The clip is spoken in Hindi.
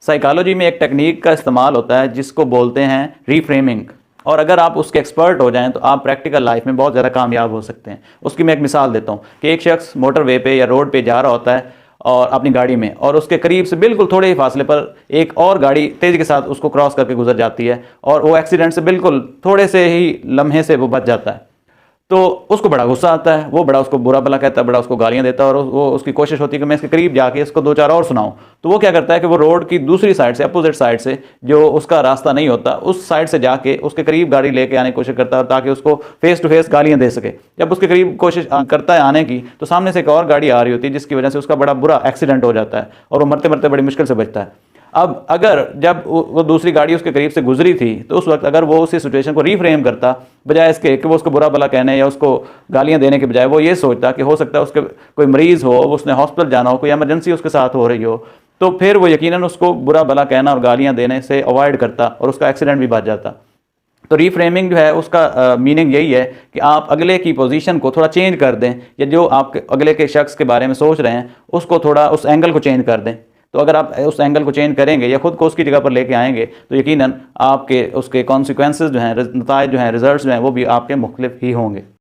साइकोलॉजी में एक टेक्निक का इस्तेमाल होता है जिसको बोलते हैं रीफ्रेमिंग, और अगर आप उसके एक्सपर्ट हो जाएं तो आप प्रैक्टिकल लाइफ में बहुत ज़्यादा कामयाब हो सकते हैं। उसकी मैं एक मिसाल देता हूं कि एक शख्स मोटरवे पे या रोड पे जा रहा होता है और अपनी गाड़ी में, और उसके करीब से बिल्कुल थोड़े ही फासले पर एक और गाड़ी तेज़ी के साथ उसको क्रॉस करके गुजर जाती है और वो एक्सीडेंट से बिल्कुल थोड़े से ही लम्हे से वो बच जाता है। तो उसको बड़ा गुस्सा आता है, वो बड़ा उसको बुरा भला कहता है, बड़ा उसको गालियां देता है, और वो उसकी कोशिश होती है कि मैं इसके करीब जाके इसको दो चार और सुनाऊं। तो वो क्या करता है कि वो रोड की दूसरी साइड से, अपोजिट साइड से, जो उसका रास्ता नहीं होता उस साइड से जाके उसके करीब गाड़ी लेके आने की कोशिश करता है ताकि उसको फेस टू फेस गालियां दे सके। जब उसके करीब कोशिश करता है आने की तो सामने से एक और गाड़ी आ रही होती है जिसकी वजह से उसका बड़ा बुरा एक्सीडेंट हो जाता है और वो मरते मरते बड़ी मुश्किल से बचता है। अब अगर जब वो दूसरी गाड़ी उसके करीब से गुजरी थी तो उस वक्त अगर वो उसी सिचुएशन को रीफ्रेम करता, बजाय इसके कि वो उसको बुरा भला कहने या उसको गालियां देने के बजाय वो ये सोचता कि हो सकता है उसके कोई मरीज़ हो, उसने हॉस्पिटल जाना हो, कोई इमरजेंसी उसके साथ हो रही हो, तो फिर वो यकीनन उसको बुरा भला कहना और गालियां देने से अवॉइड करता और उसका एक्सीडेंट भी बच जाता। तो रीफ्रेमिंग जो है उसका मीनिंग यही है कि आप अगले की पोजीशन को थोड़ा चेंज कर दें, या जो आप अगले के शख्स के बारे में सोच रहे हैं उसको थोड़ा उस एंगल को चेंज कर दें। तो अगर आप उस एंगल को चेंज करेंगे या खुद को उसकी जगह पर लेके आएंगे तो यकीनन आपके उसके कॉन्सिक्वेंसेस जो हैं, नताइज जो हैं, रिजल्ट्स जो हैं, वो भी आपके मुख्तलिफ ही होंगे।